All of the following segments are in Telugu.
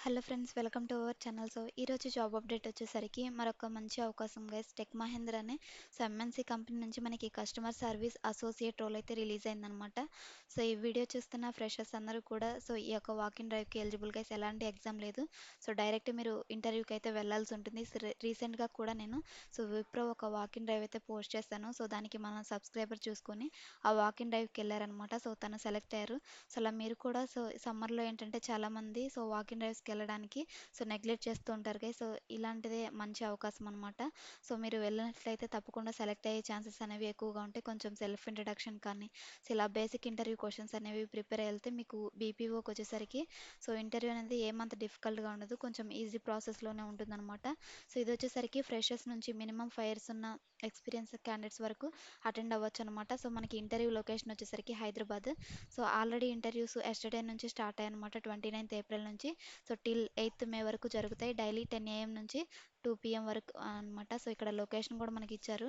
Hello friends, welcome to our channel. ఈరోజు జాబ్ అప్డేట్ వచ్చేసరికి మరొక మంచి అవకాశం గైస్. టెక్ మహేంద్ర అనే ఎంఎన్సీ కంపెనీ నుంచి మనకి కస్టమర్ సర్వీస్ అసోసియేట్ రోల్ అయితే రిలీజ్ అయిందనమాట. ఈ వీడియో చూస్తున్న ఫ్రెషర్స్ అందరూ కూడా ఈ యొక్క వాకిన్ డ్రైవ్కి ఎలిజిబుల్ గైస్. ఎలాంటి ఎగ్జామ్ లేదు. డైరెక్ట్ మీరు ఇంటర్వ్యూకి అయితే వెళ్ళాల్సి ఉంటుంది. రీసెంట్గా కూడా నేను విప్రో ఒక వాకిన్ డ్రైవ్ అయితే పోస్ట్ చేస్తాను. దానికి మన సబ్స్క్రైబర్ చూసుకొని ఆ వాకిన్ డ్రైవ్కి వెళ్ళారనమాట. తను సెలెక్ట్ అయ్యారు. అలా మీరు కూడా సమ్మర్లో ఏంటంటే చాలామంది వాకిన్ డ్రైవ్స్కి వెళ్ళడానికి నెగ్లెక్ట్ చేస్తూ ఉంటారు గైస్. ఇలాంటిదే మంచి అవకాశం అనమాట. మీరు వెళ్ళినట్లయితే తప్పకుండా సెలెక్ట్ అయ్యే ఛాన్సెస్ అనేవి ఎక్కువగా ఉంటాయి. కొంచెం సెల్ఫ్ ఇంట్రడక్షన్ కానీ ఇలా బేసిక్ ఇంటర్వ్యూ క్వశ్చన్స్ అనేవి ప్రిపేర్ వెళ్తే మీకు బీపీఓకి వచ్చేసరికి ఇంటర్వ్యూ అనేది ఏమంత డిఫికల్ట్గా ఉండదు. కొంచెం ఈజీ ప్రాసెస్లోనే ఉంటుందన్నమాట. ఇది వచ్చేసరికి ఫ్రెషర్స్ నుంచి మినిమం 5 years ఉన్న ఎక్స్పీరియన్స్ క్యాండిడేట్స్ వరకు అటెండ్ అవ్వచ్చు అనమాట. మనకి ఇంటర్వ్యూ లొకేషన్ వచ్చేసరికి హైదరాబాద్. ఆల్రెడీ ఇంటర్వ్యూస్ ఎస్టర్డే నుంచి స్టార్ట్ అయ్యాయి అనమాట. 29th April నుంచి టిల్ 8th May వరకు జరుగుతాయి. డైలీ 10 AM నుంచి 2 PM వరకు అనమాట. ఇక్కడ లొకేషన్ కూడా మనకి ఇచ్చారు.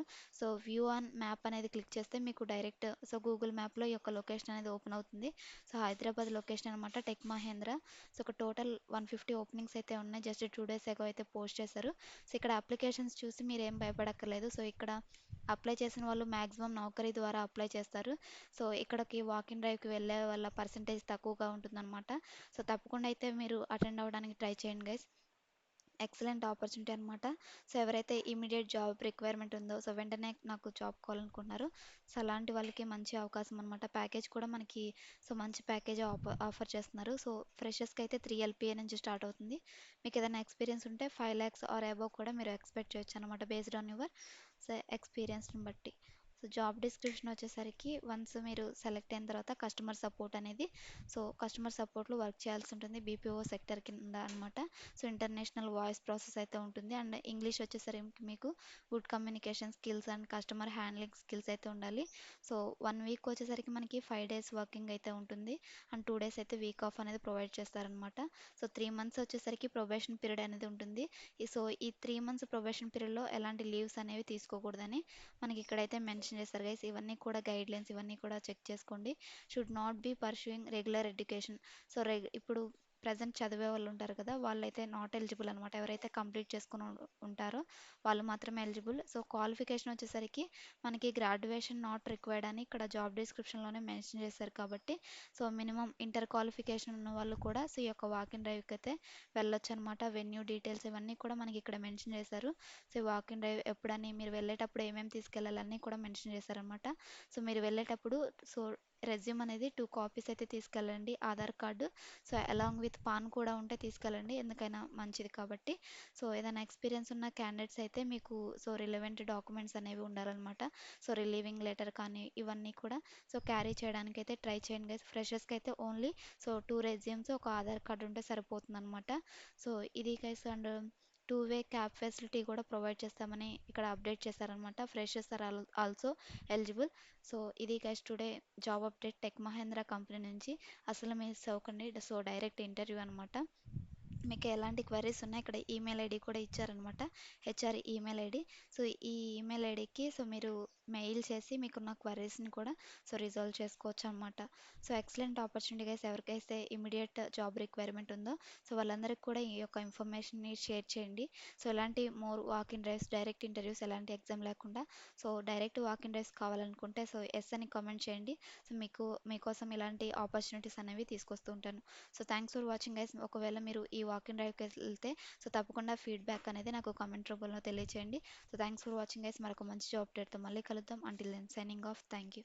వ్యూ ఆన్ మ్యాప్ అనేది క్లిక్ చేస్తే మీకు డైరెక్ట్ గూగుల్ మ్యాప్లో ఈ యొక్క లొకేషన్ అనేది ఓపెన్ అవుతుంది. హైదరాబాద్ లొకేషన్ అనమాట, టెక్ మహేంద్ర. ఒక టోటల్ 150 ఓపెనింగ్స్ అయితే ఉన్నాయి. జస్ట్ 2 days ago అయితే పోస్ట్ చేశారు. ఇక్కడ అప్లికేషన్స్ చూసి మీరు ఏం భయపడక్కర్లేదు. ఇక్కడ అప్లై చేసిన వాళ్ళు మ్యాక్సిమం నౌకరీ ద్వారా అప్లై చేస్తారు. ఇక్కడికి వాకిన్ డ్రైవ్కి వెళ్ళే వాళ్ళ పర్సంటేజ్ తక్కువగా ఉంటుందన్నమాట. తప్పకుండా అయితే మీరు అటెండ్ అవ్వడానికి ట్రై చేయండి గైస్. ఎక్సలెంట్ ఆపర్చునిటీ అనమాట. ఎవరైతే ఇమీడియట్ జాబ్ రిక్వైర్మెంట్ ఉందో వెంటనే నాకు జాబ్ కావాలనుకుంటున్నారు, అలాంటి వాళ్ళకి మంచి అవకాశం అనమాట. ప్యాకేజ్ కూడా మనకి మంచి ప్యాకేజ్ ఆఫర్ చేస్తున్నారు. ఫ్రెషర్స్కి అయితే 3 LPA నుంచి స్టార్ట్ అవుతుంది. మీకు ఏదైనా ఎక్స్పీరియన్స్ ఉంటే 5 lakhs ఆర్ అబవ్ కూడా మీరు ఎక్స్పెక్ట్ చేయొచ్చు అనమాట, బేస్డ్ ఆన్ యువర్ ఎక్స్పీరియన్స్ని బట్టి. జాబ్ డిస్క్రిప్షన్ వచ్చేసరికి వన్స్ మీరు సెలెక్ట్ అయిన తర్వాత కస్టమర్ సపోర్ట్ అనేది కస్టమర్ సపోర్ట్లో వర్క్ చేయాల్సి ఉంటుంది. బీపీఓ సెక్టర్ కింద అనమాట. ఇంటర్నేషనల్ వాయిస్ ప్రాసెస్ అయితే ఉంటుంది. అండ్ ఇంగ్లీష్ వచ్చేసరికి మీకు good communication skills and customer handling skills అయితే ఉండాలి. 1 week వచ్చేసరికి మనకి 5 days వర్కింగ్ అయితే ఉంటుంది. అండ్ 2 days అయితే వీక్ ఆఫ్ అనేది ప్రొవైడ్ చేస్తారనమాట. 3 months వచ్చేసరికి ప్రొబేషన్ పీరియడ్ అనేది ఉంటుంది. ఈ 3 months ప్రొబేషన్ పీరియడ్లో ఎలాంటి లీవ్స్ అనేవి తీసుకోకూడదని మనకి ఇక్కడైతే మెన్షన్ చేస్తారు గైస్. ఇవన్నీ కూడా గైడ్ లైన్స్, ఇవన్నీ కూడా చెక్ చేసుకోండి. Should not be pursuing regular education. ఇప్పుడు ప్రజెంట్ చదివే వాళ్ళు ఉంటారు కదా, వాళ్ళైతే నాట్ ఎలిజిబుల్ అనమాట. ఎవరైతే కంప్లీట్ చేసుకుని ఉంటారో వాళ్ళు మాత్రమే ఎలిజిబుల్. క్వాలిఫికేషన్ వచ్చేసరికి మనకి గ్రాడ్యుయేషన్ నాట్ రిక్వైర్డ్ అని ఇక్కడ జాబ్ డిస్క్రిప్షన్లోనే మెన్షన్ చేశారు. కాబట్టి మినిమం ఇంటర్ క్వాలిఫికేషన్ ఉన్న వాళ్ళు కూడా ఈ యొక్క వాకిన్ డ్రైవ్కి అయితే వెళ్ళొచ్చు అనమాట. వెన్యూ డీటెయిల్స్ ఇవన్నీ కూడా మనకి ఇక్కడ మెన్షన్ చేశారు. వాకిన్ డ్రైవ్ ఎప్పుడని, మీరు వెళ్ళేటప్పుడు ఏమేమి తీసుకెళ్ళాలని కూడా మెన్షన్ చేశారనమాట. మీరు వెళ్ళేటప్పుడు రెజ్యూమ్ అనేది 2 copies అయితే తీసుకెళ్ళండి. Aadhaar card along with pan కూడా ఉంటే తీసుకెళ్ళండి, ఎందుకైనా మంచిది కాబట్టి. ఏదైనా ఎక్స్పీరియన్స్ ఉన్న క్యాండిడేట్స్ అయితే మీకు రిలవెంట్ డాక్యుమెంట్స్ అనేవి ఉండాలన్నమాట. రిలీవింగ్ లెటర్ కానీ ఇవన్నీ కూడా క్యారీ చేయడానికి అయితే ట్రై చేయండి గైస్. ఫ్రెషర్స్కి అయితే ఓన్లీ 2 రెజ్యూమ్స్, ఒక ఆధార్ కార్డు ఉంటే సరిపోతుంది అనమాట. ఇది guys. And 2-way cab facility కూడా ప్రొవైడ్ చేస్తామని ఇక్కడ అప్డేట్ చేశారనమాట. Freshers are also eligible. ఇది guys today job update tech Mahindra company నుంచి. అసలు మిస్ అవ్వకండి. డైరెక్ట్ ఇంటర్వ్యూ అనమాట. మీకు ఎలాంటి క్వరీస్ ఉన్నా ఇక్కడ ఈమెయిల్ ఐడి కూడా ఇచ్చారనమాట, హెచ్ఆర్ ఈమెయిల్ ఐడి. ఈ ఈమెయిల్ ఐడికి మీరు మెయిల్ చేసి మీకున్న క్వరీస్ని కూడా రిజాల్వ్ చేసుకోవచ్చు అనమాట. Excellent opportunity guys. ఎవరికైతే ఇమీడియట్ జాబ్ రిక్వైర్మెంట్ ఉందో వాళ్ళందరికీ కూడా ఈ యొక్క ఇన్ఫర్మేషన్ని షేర్ చేయండి. ఎలాంటి more walk-in drives, direct interviews, ఎలాంటి ఎగ్జామ్ లేకుండా డైరెక్ట్ వాకిన్ డ్రైవ్స్ కావాలనుకుంటే ఎస్ అని కామెంట్ చేయండి. మీకోసం ఇలాంటి ఆపర్చునిటీస్ అనేవి తీసుకొస్తూ ఉంటాను. Thanks for watching guys. ఒకవేళ మీరు ఈ వాకిన్ డ్రైవ్కి వెళ్తే తప్పకుండా ఫీడ్బ్యాక్ అనేది నాకు కామెంట్ రూపంలో తెలియచేయండి. Thanks for watching guys. మరొక మంచి జాబ్ అప్డేట్తో మళ్ళీ కలుద్దాం. Until then signing off. Thank you.